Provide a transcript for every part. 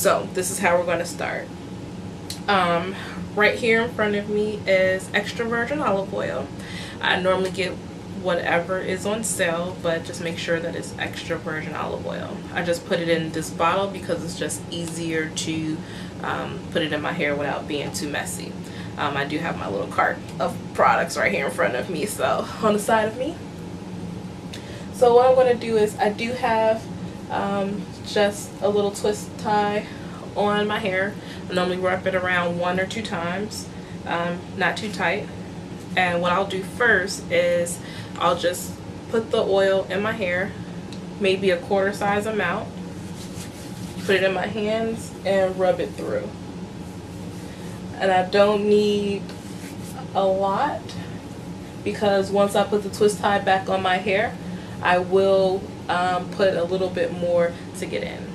So this is how we're going to start. Right here in front of me is extra virgin olive oil. I normally get whatever is on sale, but just make sure that it's extra virgin olive oil. I just put it in this bottle because it's just easier to put it in my hair without being too messy. I do have my little cart of products right here in front of me, so on the side of me. So what I'm going to do is I do have just a little twist tie on my hair. I normally wrap it around 1 or 2 times, not too tight. And what I'll do first is I'll just put the oil in my hair, maybe a quarter size amount, put it in my hands and rub it through. And I don't need a lot, because once I put the twist tie back on my hair, I will put a little bit more to get in.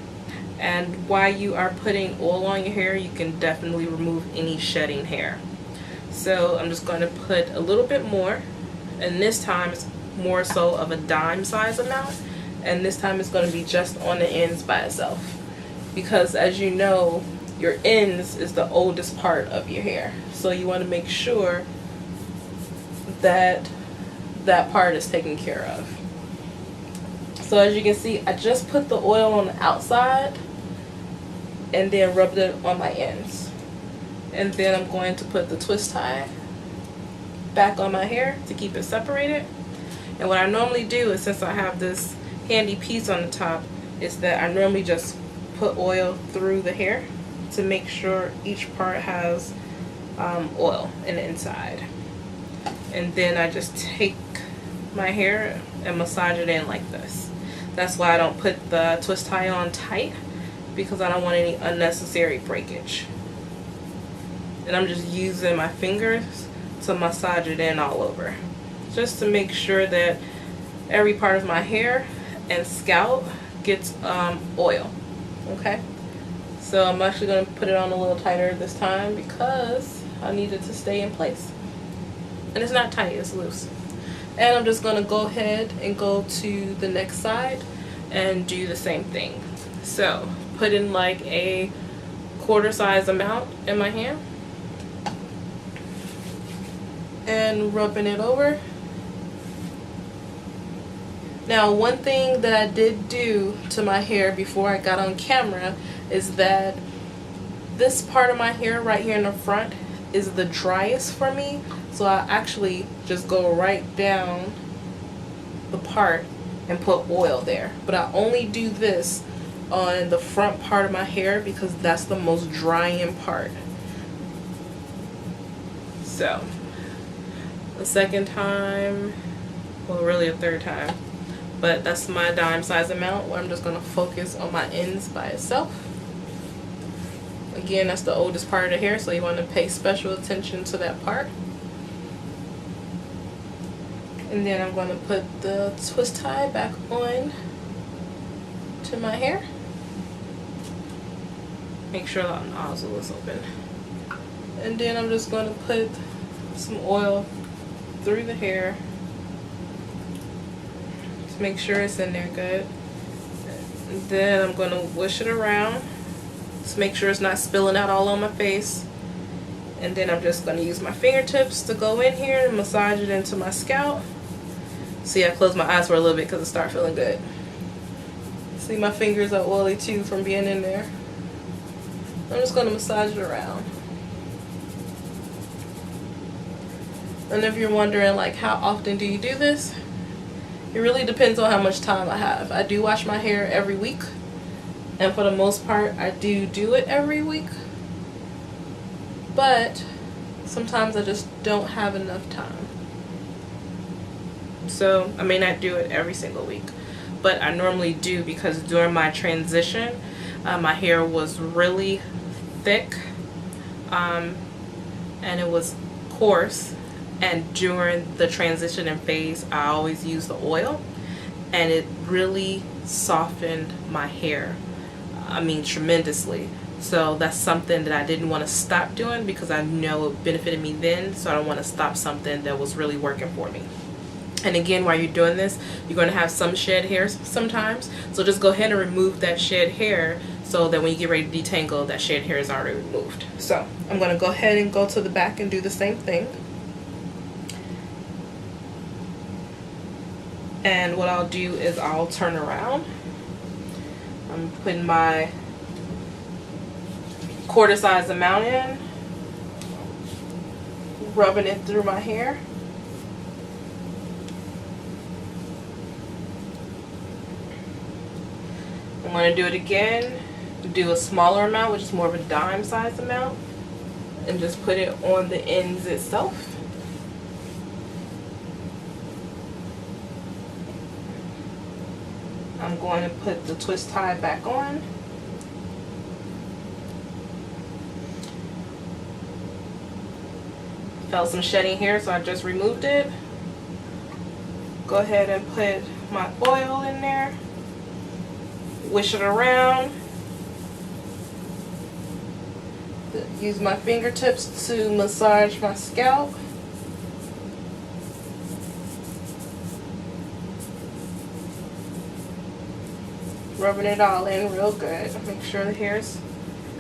And while you are putting oil on your hair, you can definitely remove any shedding hair. So I'm just going to put a little bit more, and this time it's more so of a dime size amount, and this time it's going to be just on the ends by itself, because as you know, your ends is the oldest part of your hair, so you want to make sure that that part is taken care of. So as you can see, I just put the oil on the outside and then rubbed it on my ends. And then I'm going to put the twist tie back on my hair to keep it separated. And what I normally do is, since I have this handy piece on the top, is that I normally just put oil through the hair to make sure each part has oil in the inside. And then I just take my hair and massage it in like this. That's why I don't put the twist tie on tight, because I don't want any unnecessary breakage. And I'm just using my fingers to massage it in all over, just to make sure that every part of my hair and scalp gets oil. Okay, so I'm actually going to put it on a little tighter this time because I need it to stay in place. And it's not tight, it's loose. And I'm just going to go ahead and go to the next side and do the same thing. So put in like a quarter size amount in my hand and rubbing it over. Now, one thing that I did do to my hair before I got on camera is that this part of my hair right here in the front is the driest for me, so I actually just go right down the part and put oil there. But I only do this on the front part of my hair because that's the most drying part. So the second time, well, really a third time, but that's my dime size amount, where I'm just going to focus on my ends by itself. Again, that's the oldest part of the hair, so you want to pay special attention to that part. And then I'm going to put the twist tie back on to my hair. Make sure that nozzle is open. And then I'm just going to put some oil through the hair. Just make sure it's in there good. And then I'm going to wish it around. Just make sure it's not spilling out all on my face. And then I'm just going to use my fingertips to go in here and massage it into my scalp. See, I closed my eyes for a little bit because it started feeling good. See, my fingers are oily too from being in there. I'm just going to massage it around. And if you're wondering, like, how often do you do this? It really depends on how much time I have. I do wash my hair every week. And for the most part, I do it every week. But sometimes I just don't have enough time. So I may not do it every single week, but I normally do, because during my transition, my hair was really thick and it was coarse, and during the transition phase I always use the oil, and it really softened my hair, I mean tremendously. So that's something that I didn't want to stop doing, because I know it benefited me then, so I don't want to stop something that was really working for me. And again, while you're doing this, you're going to have some shed hair sometimes, so just go ahead and remove that shed hair so that when you get ready to detangle, that shed hair is already removed. So I'm going to go ahead and go to the back and do the same thing. And what I'll do is I'll turn around. I'm putting my quarter size amount in, rubbing it through my hair. I'm going to do it again, do a smaller amount, which is more of a dime size amount, and just put it on the ends itself. I'm going to put the twist tie back on. Felt some shedding here, so I just removed it. Go ahead and put my oil in there. Wish it around. Use my fingertips to massage my scalp. Rubbing it all in real good. Make sure the hair's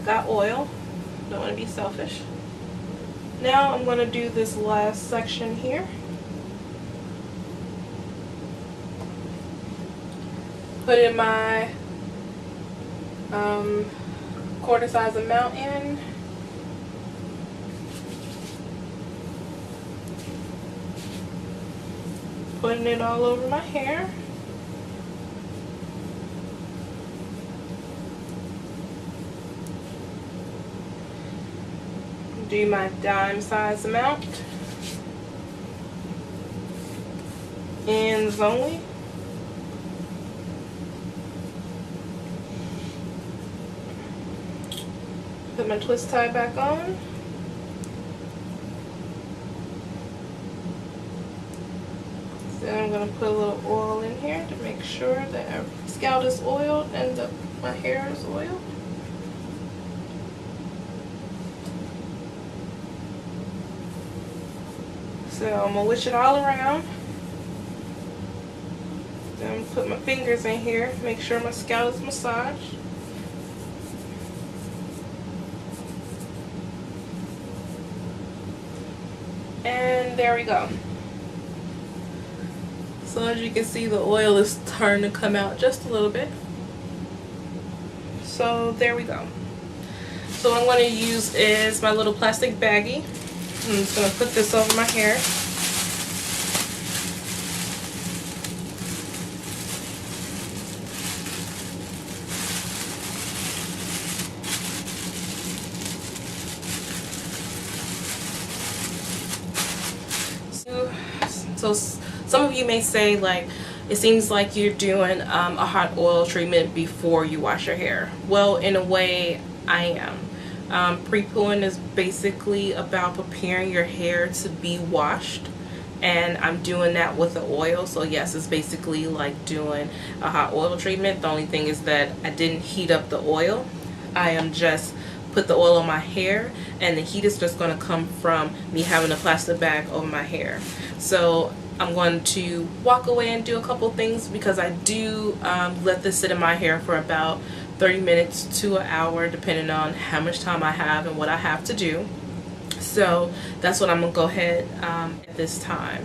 got oil. Don't want to be selfish. Now I'm going to do this last section here. Put in my quarter size amount in. Putting it all over my hair. Do my dime size amount. Ends only. Put my twist tie back on. Then I'm going to put a little oil in here to make sure that my scalp is oiled and my hair is oiled. So I'm going to wish it all around. Then I'm going to put my fingers in here, make sure my scalp is massaged. And there we go. So as you can see, the oil is starting to come out just a little bit. So there we go. So what I'm going to use is my little plastic baggie. I'm just going to put this over my hair. So some of you may say, like, it seems like you're doing a hot oil treatment before you wash your hair. Well, in a way, I am. Prepooing is basically about preparing your hair to be washed, and I'm doing that with the oil. So yes, it's basically like doing a hot oil treatment. The only thing is that I didn't heat up the oil. I am just put the oil on my hair, and the heat is just going to come from me having a plastic bag over my hair. So I'm going to walk away and do a couple things, because I do let this sit in my hair for about 30 minutes to an hour, depending on how much time I have and what I have to do. So that's what I'm going to go ahead at this time.